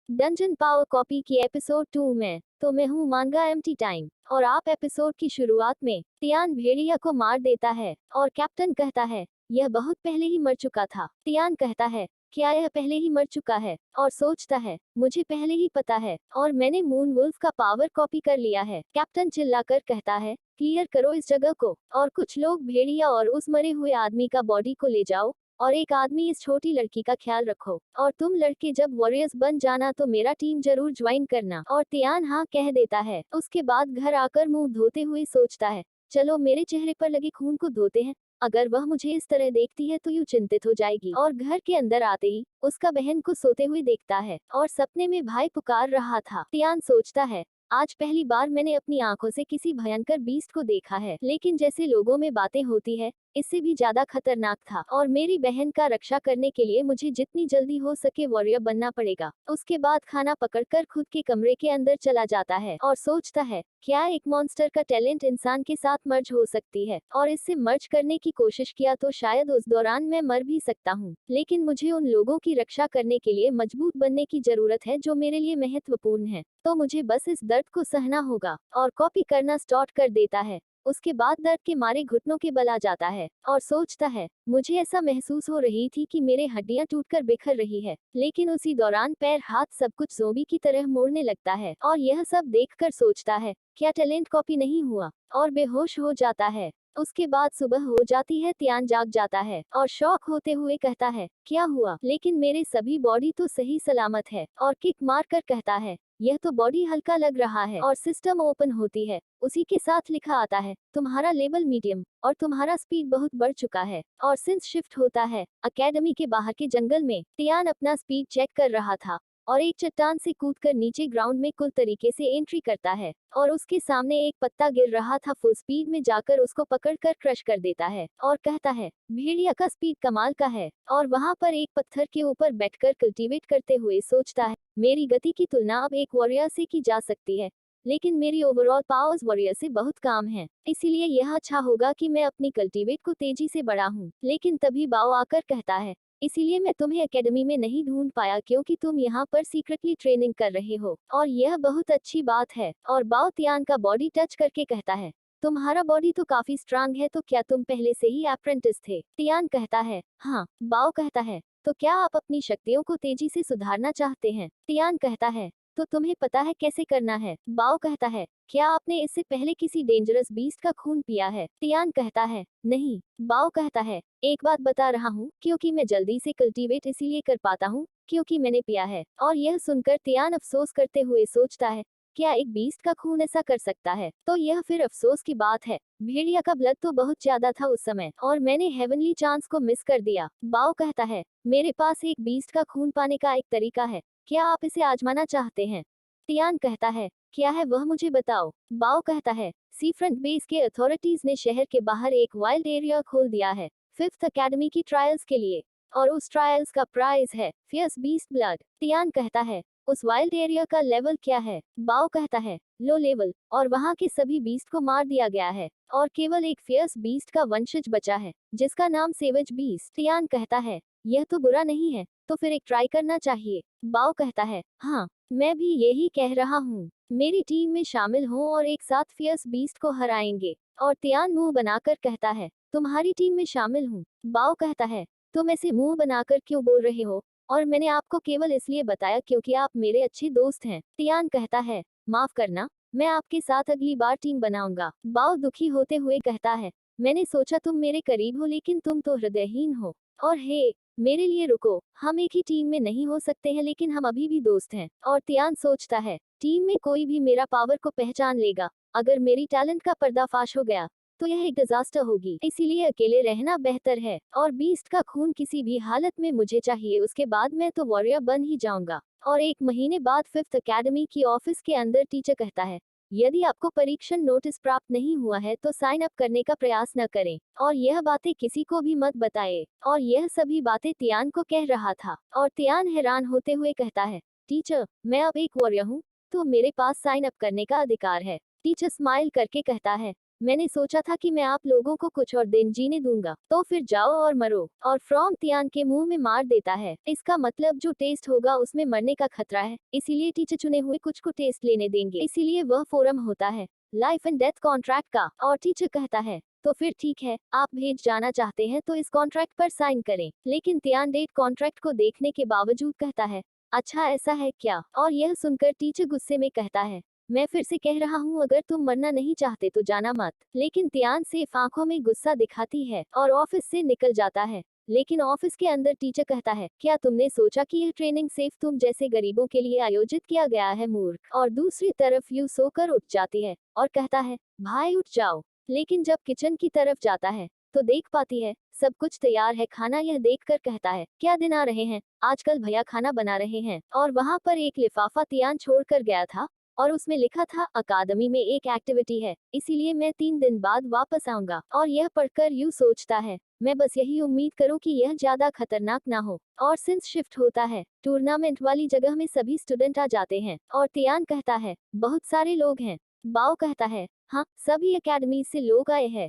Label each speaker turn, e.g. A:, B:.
A: Dungeon power copy की episode 2 में तो मैं हूँ मांगा एम्प्टी टाइम और आप एपिसोड की शुरुआत में तियान भेड़िया को मार देता है और कैप्टन कहता है यह बहुत पहले ही मर चुका था। तियान कहता है क्या यह पहले ही मर चुका है और सोचता है मुझे पहले ही पता है और मैंने मून वुल्फ का पावर कॉपी कर लिया है। कैप्टन चिल्लाकर कहता है क्लियर करो इस जगह को और कुछ लोग भेड़िया और उस मरे हुए आदमी का बॉडी को ले जाओ और एक आदमी इस छोटी लड़की का ख्याल रखो और तुम लड़के जब वॉरियर्स बन जाना तो मेरा टीम जरूर ज्वाइन करना। और तियान हाँ कह देता है। उसके बाद घर आकर मुंह धोते हुए सोचता है चलो मेरे चेहरे पर लगे खून को धोते हैं, अगर वह मुझे इस तरह देखती है तो यूं चिंतित हो जाएगी। और घर के अंदर आते ही उसका बहन को सोते हुए देखता है और सपने में भाई पुकार रहा था। तियान सोचता है आज पहली बार मैंने अपनी आंखों से किसी भयंकर बीस्ट को देखा है, लेकिन जैसे लोगों में बातें होती है इससे भी ज्यादा खतरनाक था और मेरी बहन का रक्षा करने के लिए मुझे जितनी जल्दी हो सके वॉरियर बनना पड़ेगा। उसके बाद खाना पकड़कर खुद के कमरे के अंदर चला जाता है और सोचता है क्या एक मॉन्स्टर का टैलेंट इंसान के साथ मर्ज हो सकती है और इससे मर्ज करने की कोशिश किया तो शायद उस दौरान मैं मर भी सकता हूँ, लेकिन मुझे उन लोगों की रक्षा करने के लिए मजबूत बनने की जरूरत है जो मेरे लिए महत्वपूर्ण है, तो मुझे बस इस दर्द को सहना होगा। और कॉपी करना स्टार्ट कर देता है। उसके बाद दर्द के मारे घुटनों के बल आ जाता है और सोचता है मुझे ऐसा महसूस हो रही थी कि मेरे हड्डियां टूटकर बिखर रही है, लेकिन उसी दौरान पैर हाथ सब कुछ ज़ोंबी की तरह मोड़ने लगता है और यह सब देखकर सोचता है क्या टैलेंट कॉपी नहीं हुआ और बेहोश हो जाता है। उसके बाद सुबह हो जाती है। तियान जाग जाता है और शौक होते हुए कहता है क्या हुआ, लेकिन मेरे सभी बॉडी तो सही सलामत है। और किक मार कर कहता है यह तो बॉडी हल्का लग रहा है और सिस्टम ओपन होती है। उसी के साथ लिखा आता है तुम्हारा लेवल मीडियम और तुम्हारा स्पीड बहुत बढ़ चुका है। और सिंस शिफ्ट होता है अकेडमी के बाहर के जंगल में। तियान अपना स्पीड चेक कर रहा था और एक चट्टान से कूदकर नीचे ग्राउंड में कुल तरीके से एंट्री करता है और उसके सामने एक पत्ता गिर रहा था। फुल स्पीड में जाकर उसको पकड़कर क्रश कर देता है और कहता है भेड़िया का स्पीड कमाल का है। और वहां पर एक पत्थर के ऊपर बैठकर कल्टीवेट करते हुए सोचता है मेरी गति की तुलना अब एक वॉरियर से की जा सकती है, लेकिन मेरी ओवरऑल पावर्स वॉरियर से बहुत कम है, इसीलिए यह अच्छा होगा कि मैं अपनी कल्टीवेट को तेजी से बढ़ाऊं। लेकिन तभी बाओ आकर कहता है इसीलिए मैं तुम्हें एकेडमी में नहीं ढूंढ पाया क्योंकि तुम यहाँ पर सीक्रेटली ट्रेनिंग कर रहे हो और यह बहुत अच्छी बात है। और बाओ तियान का बॉडी टच करके कहता है तुम्हारा बॉडी तो काफी स्ट्रांग है, तो क्या तुम पहले से ही अप्रेंटिस थे? तियान कहता है हाँ। बाओ कहता है तो क्या आप अपनी शक्तियों को तेजी से सुधारना चाहते हैं? तियान कहता है तो तुम्हें पता है कैसे करना है? बाओ कहता है क्या आपने इससे पहले किसी डेंजरस बीस्ट का खून पिया है? तियान कहता है नहीं। बाओ कहता है एक बात बता रहा हूँ, क्योंकि मैं जल्दी से कल्टीवेट इसीलिए कर पाता हूँ क्योंकि मैंने पिया है। और यह सुनकर तियान अफसोस करते हुए सोचता है क्या एक बीस्ट का खून ऐसा कर सकता है? तो यह फिर अफसोस की बात है। भेड़िया का ब्लड तो बहुत ज्यादा था उस समय और मैंने हेवनली चांस को मिस कर दिया। बाओ कहता है मेरे पास एक बीस्ट का खून पाने का एक तरीका है, क्या आप इसे आजमाना चाहते हैं? तियान कहता है क्या है वह मुझे बताओ। बाओ कहता है सी फ्रंट बेस के अथॉरिटीज ने शहर के बाहर एक वाइल्ड एरिया खोल दिया है फिफ्थ अकेडमी की ट्रायल्स के लिए, और उस ट्रायल्स का प्राइज है फियर्स बीस्ट ब्लड। तियान कहता है उस वाइल्ड एरिया का लेवल क्या है? बाओ कहता है लो लेवल, और वहां के सभी बीस्ट को मार दिया गया है और केवल एक फियर्स बीस्ट का वंशज बचा है जिसका नाम सेवेज बीस्ट। तियान कहता है यह तो बुरा नहीं है, तो फिर एक ट्राई करना चाहिए। बाओ कहता है हाँ, मैं भी यही कह रहा हूँ, मेरी टीम में शामिल हो और एक साथ फियर्स बीस्ट को हराएंगे। और तियान मुंह बनाकर कहता है तुम्हारी टीम में शामिल हूँ। बाओ कहता है तुम ऐसे मुंह बनाकर क्यों बोल रहे हो, और मैंने आपको केवल इसलिए बताया क्योंकि आप मेरे अच्छे दोस्त हैं। तियान कहता है माफ करना, मैं आपके साथ अगली बार टीम बनाऊंगा। बाओ दुखी होते हुए कहता है मैंने सोचा तुम मेरे करीब हो, लेकिन तुम तो हृदयहीन हो। और हे, मेरे लिए रुको, हम एक ही टीम में नहीं हो सकते हैं लेकिन हम अभी भी दोस्त हैं। और तियान सोचता है टीम में कोई भी मेरा पावर को पहचान लेगा, अगर मेरी टैलेंट का पर्दाफाश हो गया तो यह एक डिजास्टर होगी, इसीलिए अकेले रहना बेहतर है। और बीस्ट का खून किसी भी हालत में मुझे चाहिए, उसके बाद मैं तो वॉरियर बन ही जाऊंगा। और एक महीने बाद फिफ्थ अकेडमी की ऑफिस के अंदर टीचर कहता है यदि आपको परीक्षण नोटिस प्राप्त नहीं हुआ है तो साइन अप करने का प्रयास न करें और यह बातें किसी को भी मत बताएं। और यह सभी बातें तियान को कह रहा था और तियान हैरान होते हुए कहता है टीचर, मैं अब एक वॉरियर हूँ तो मेरे पास साइन अप करने का अधिकार है। टीचर स्माइल करके कहता है मैंने सोचा था कि मैं आप लोगों को कुछ और दिन जीने दूंगा, तो फिर जाओ और मरो। और फ्रॉम तियान के मुंह में मार देता है। इसका मतलब जो टेस्ट होगा उसमें मरने का खतरा है, इसीलिए टीचर चुने हुए कुछ को टेस्ट लेने देंगे, इसीलिए वह फोरम होता है लाइफ एंड डेथ कॉन्ट्रैक्ट का। और टीचर कहता है तो फिर ठीक है, आप भेज जाना चाहते हैं तो इस कॉन्ट्रैक्ट पर साइन करें। लेकिन तियान डेट कॉन्ट्रैक्ट को देखने के बावजूद कहता है अच्छा ऐसा है क्या। और यह सुनकर टीचर गुस्से में कहता है मैं फिर से कह रहा हूँ अगर तुम मरना नहीं चाहते तो जाना मत। लेकिन तियान सिर्फ आंखों में गुस्सा दिखाती है और ऑफिस से निकल जाता है। लेकिन ऑफिस के अंदर टीचर कहता है क्या तुमने सोचा कि यह ट्रेनिंग सिर्फ तुम जैसे गरीबों के लिए आयोजित किया गया है मूर्ख। और दूसरी तरफ यू सोकर उठ जाती है और कहता है भाई उठ जाओ। लेकिन जब किचन की तरफ जाता है तो देख पाती है सब कुछ तैयार है खाना। यह देखकर कहता है क्या दिन आ रहे हैं, आजकल भैया खाना बना रहे हैं। और वहाँ पर एक लिफाफा तियान छोड़कर गया था और उसमें लिखा था अकादमी में एक एक्टिविटी है, इसीलिए मैं 3 दिन बाद वापस आऊंगा। और यह पढ़कर यू सोचता है मैं बस यही उम्मीद करूं कि यह ज्यादा खतरनाक ना हो। और सिंस शिफ्ट होता है टूर्नामेंट वाली जगह में सभी स्टूडेंट आ जाते हैं और तियान कहता है बहुत सारे लोग हैं। बाओ कहता है हाँ सभी एकेडमी से लोग आए हैं।